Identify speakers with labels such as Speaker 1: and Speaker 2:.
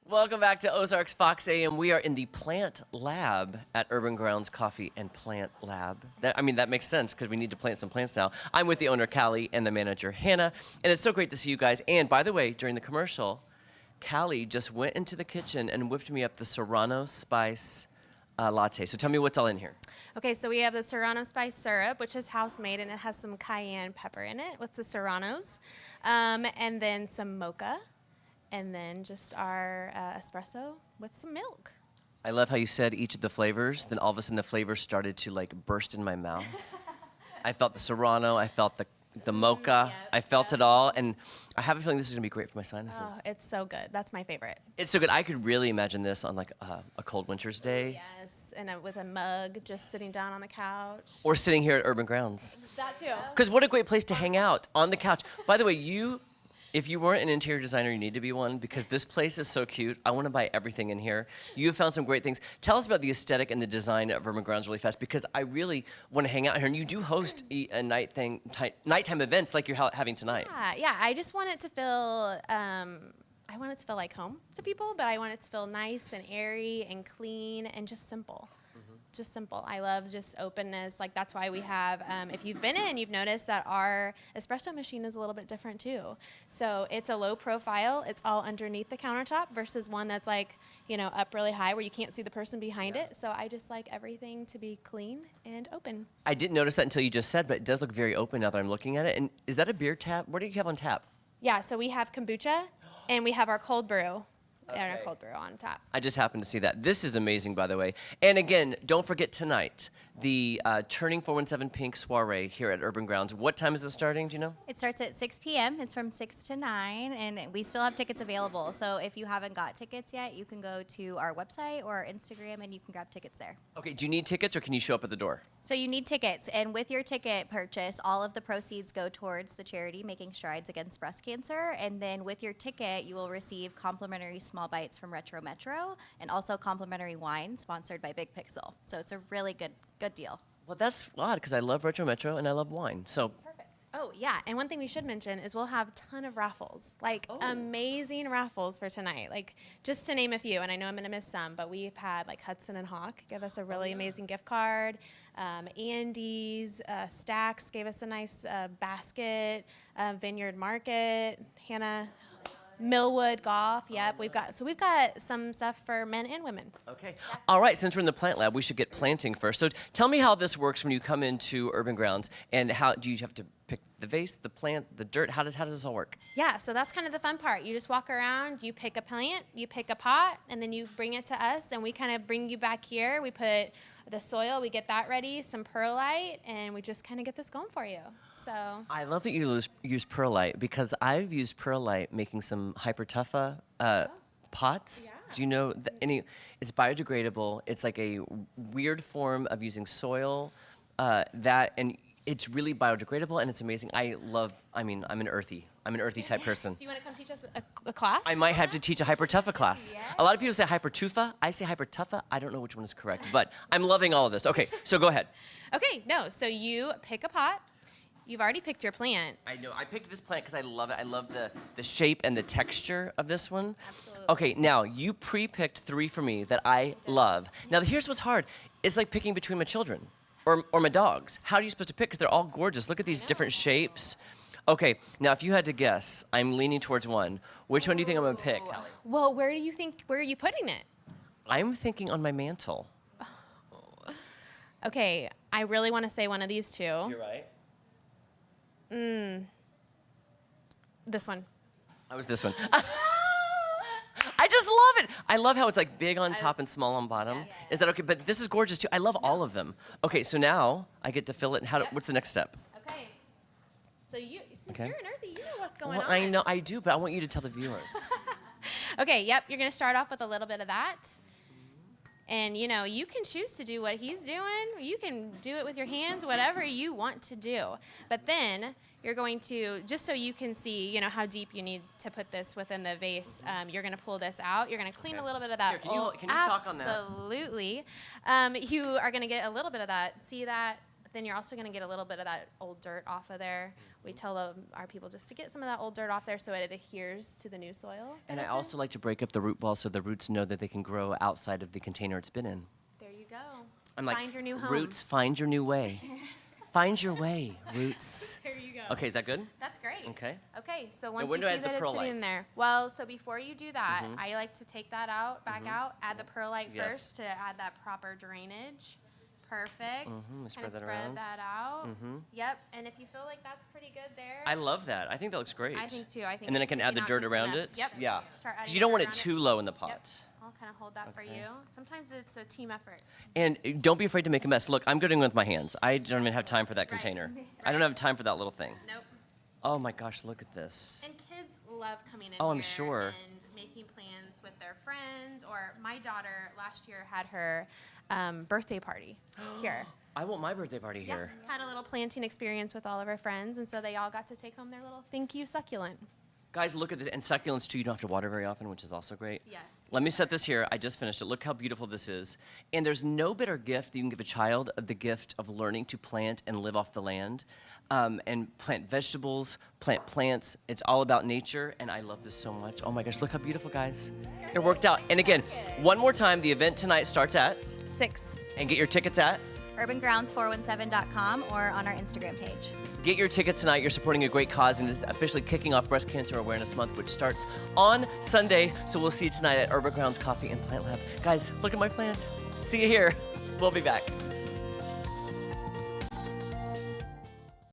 Speaker 1: Welcome back to Ozarks Fox AM. We are in the plant lab at Urban Grounds Coffee and Plant Lab. That makes sense because we need to plant some plants now. I'm with the owner, Callie, and the manager, Hannah, and it's so great to see you guys. And by the way, during the commercial, Callie just went into the kitchen and whipped me up the Serrano Spice latte. So tell me what's all in here.
Speaker 2: Okay, so we have the Serrano Spice syrup, which is house-made, and it has some cayenne pepper in it with the Serranos, and then some mocha. And then just our espresso with some milk.
Speaker 1: I love how you said each of the flavors, then all of a sudden the flavors started to like burst in my mouth. I felt the Serrano, I felt the mocha, I felt it all, and I have a feeling this is gonna be great for my sinuses.
Speaker 2: Oh, it's so good. That's my favorite.
Speaker 1: It's so good. I could really imagine this on like a cold winter's day.
Speaker 2: Yes, and with a mug, just sitting down on the couch.
Speaker 1: Or sitting here at Urban Grounds.
Speaker 2: That too.
Speaker 1: Because what a great place to hang out, on the couch. By the way, if you weren't an interior designer, you need to be one because this place is so cute. I want to buy everything in here. You have found some great things. Tell us about the aesthetic and the design of Urban Grounds really fast because I really want to hang out here. And you do host a nighttime events like you're having tonight.
Speaker 2: Yeah. I just want it to feel. I want it to feel like home to people, but I want it to feel nice and airy and clean and just simple. Just simple. I love just openness. Like that's why we have, if you've been in, you've noticed that our espresso machine is a little bit different too. So it's a low profile. It's all underneath the countertop versus one that's like, up really high where you can't see the person behind it. So I just like everything to be clean and open.
Speaker 1: I didn't notice that until you just said, but it does look very open now that I'm looking at it. And is that a beer tap? What do you have on tap?
Speaker 2: Yeah, so we have kombucha and we have our cold brew.
Speaker 1: Okay.
Speaker 2: And our cold brew on top.
Speaker 1: I just happened to see that. This is amazing, by the way. And again, don't forget tonight, the Turning 417 Pink Soiree here at Urban Grounds. What time is it starting, do you know?
Speaker 3: It starts at 6 p.m. It's from 6 to 9, and we still have tickets available. So if you haven't got tickets yet, you can go to our website or our Instagram, and you can grab tickets there.
Speaker 1: Okay, do you need tickets, or can you show up at the door?
Speaker 3: So you need tickets, and with your ticket purchase, all of the proceeds go towards the charity Making Strides Against Breast Cancer. And then with your ticket, you will receive complimentary small bites from Retro Metro, and also complimentary wine sponsored by Big Pixel. So it's a really good deal.
Speaker 1: Well, that's odd, because I love Retro Metro, and I love wine, so.
Speaker 2: Perfect. Oh, yeah, and one thing we should mention is we'll have a ton of raffles, amazing raffles for tonight. Like, just to name a few, and I know I'm going to miss some, but we've had, like, Hudson and Hawk give us a really amazing gift card. Andy's, Stacks gave us a nice basket. Vineyard Market, Hannah, Millwood Golf, yep. We've got some stuff for men and women.
Speaker 1: Okay. All right, since we're in the plant lab, we should get planting first. So tell me how this works when you come into Urban Grounds, and how do you have to pick the vase, the plant, the dirt? How does this all work?
Speaker 2: Yeah, so that's kind of the fun part. You just walk around, you pick a plant, you pick a pot, and then you bring it to us, and we kind of bring you back here. We put the soil, we get that ready, some perlite, and we just kind of get this going for you. So
Speaker 1: I love that you use perlite because I've used perlite making some hypertuffa pots.
Speaker 2: Yeah.
Speaker 1: Do you know it's biodegradable. It's like a weird form of using soil and it's really biodegradable and it's amazing. I'm an earthy type person.
Speaker 2: do you want to come teach us a class?
Speaker 1: I might have to teach a hypertuffa class.
Speaker 2: Yeah.
Speaker 1: A lot of people say hypertufa. I say hypertuffa. I don't know which one is correct, but I'm loving all of this. Okay, so go ahead.
Speaker 2: Okay, no, so you pick a pot. You've already picked your plant.
Speaker 1: I know. I picked this plant because I love it. I love the shape and the texture of this one.
Speaker 2: Absolutely.
Speaker 1: Okay, now you pre-picked 3 for me that I love. Now here's what's hard. It's like picking between my children or my dogs. How are you supposed to pick? Because they're all gorgeous. Look at these different shapes. Okay, now if you had to guess, I'm leaning towards one. Which one do you think I'm going to pick, Callie?
Speaker 2: Well, where are you putting it?
Speaker 1: I'm thinking on my mantle.
Speaker 2: Okay, I really want to say one of these two.
Speaker 1: You're right.
Speaker 2: This one.
Speaker 1: I was this one. I just love it. I love how it's like big on top and small on bottom.
Speaker 2: Yeah.
Speaker 1: Is that okay? But this is gorgeous too. I love all of them. Okay, so now I get to fill it. What's the next step?
Speaker 2: Okay. So since
Speaker 1: Okay.
Speaker 2: you're an earthy, you know what's going
Speaker 1: Well,
Speaker 2: on.
Speaker 1: I know I do, but I want you to tell the viewers.
Speaker 2: Okay, yep, you're going to start off with a little bit of that. And, you can choose to do what he's doing. You can do it with your hands, whatever you want to do. But then you're going to, just so you can see, how deep you need to put this within the vase, you're going to pull this out. You're going to clean a little bit of that.
Speaker 1: Here, can you talk on that?
Speaker 2: Absolutely. You are going to get a little bit of that. See that then you're also going to get a little bit of that old dirt off of there. We tell our people just to get some of that old dirt off there so it adheres to the new soil.
Speaker 1: And I
Speaker 2: that's
Speaker 1: also like to break up the root ball so the roots know that they can grow outside of the container it's been in.
Speaker 2: There you go.
Speaker 1: I'm like,
Speaker 2: Find your new home.
Speaker 1: roots, find your new way. Find your way, roots.
Speaker 2: There you go.
Speaker 1: Okay, is that good?
Speaker 2: That's great.
Speaker 1: Okay.
Speaker 2: Okay, so once
Speaker 1: when
Speaker 2: you
Speaker 1: do I
Speaker 2: see
Speaker 1: add the
Speaker 2: that it's sitting in
Speaker 1: perlites?
Speaker 2: there, well, so before you do that, I like to take that out, back out, add the perlite
Speaker 1: Yes.
Speaker 2: first to add that proper drainage. Perfect.
Speaker 1: Spread that
Speaker 2: Spread
Speaker 1: around.
Speaker 2: that out. Yep. And if you feel like that's pretty good there,
Speaker 1: I love that. I think that looks great.
Speaker 2: I think too. I think.
Speaker 1: And then I
Speaker 2: it's
Speaker 1: can add the
Speaker 2: sticking out
Speaker 1: dirt
Speaker 2: just
Speaker 1: around
Speaker 2: enough.
Speaker 1: it?
Speaker 2: Yep.
Speaker 1: Yeah.
Speaker 2: Start adding
Speaker 1: Because you don't want
Speaker 2: dirt
Speaker 1: it
Speaker 2: around
Speaker 1: too low in the pot.
Speaker 2: Yep. I'll kind of hold that for you. Sometimes it's a team effort.
Speaker 1: And don't be afraid to make a mess. Look, I'm doing it with my hands. I don't even have time for that
Speaker 2: Right.
Speaker 1: container.
Speaker 2: Right.
Speaker 1: I don't have time for that little thing.
Speaker 2: Nope.
Speaker 1: Oh my gosh, look at this.
Speaker 2: And kids love coming in
Speaker 1: Oh, I'm
Speaker 2: here
Speaker 1: sure.
Speaker 2: and making plans with their friends. Or my daughter last year had her birthday party here.
Speaker 1: I want my birthday party here.
Speaker 2: Yeah, had a little planting experience with all of her friends, and so they all got to take home their little thank you succulent.
Speaker 1: Guys, look at this. And succulents, too, you don't have to water very often, which is also great.
Speaker 2: Yes.
Speaker 1: Let me set this here. I just finished it. Look how beautiful this is. And there's no better gift that you can give a child the gift of learning to plant and live off the land. And plant vegetables, plant plants. It's all about nature, and I love this so much. Oh my gosh, look how beautiful, guys. It worked out. And again, one more time, the event tonight starts at
Speaker 2: 6.
Speaker 1: And get your tickets at
Speaker 3: urbangrounds417.com or on our Instagram page.
Speaker 1: Get your tickets tonight. You're supporting a great cause, and is officially kicking off Breast Cancer Awareness Month, which starts on Sunday. So we'll see you tonight at Urban Grounds Coffee and Plant Lab. Guys, look at my plant. See you here. We'll be back.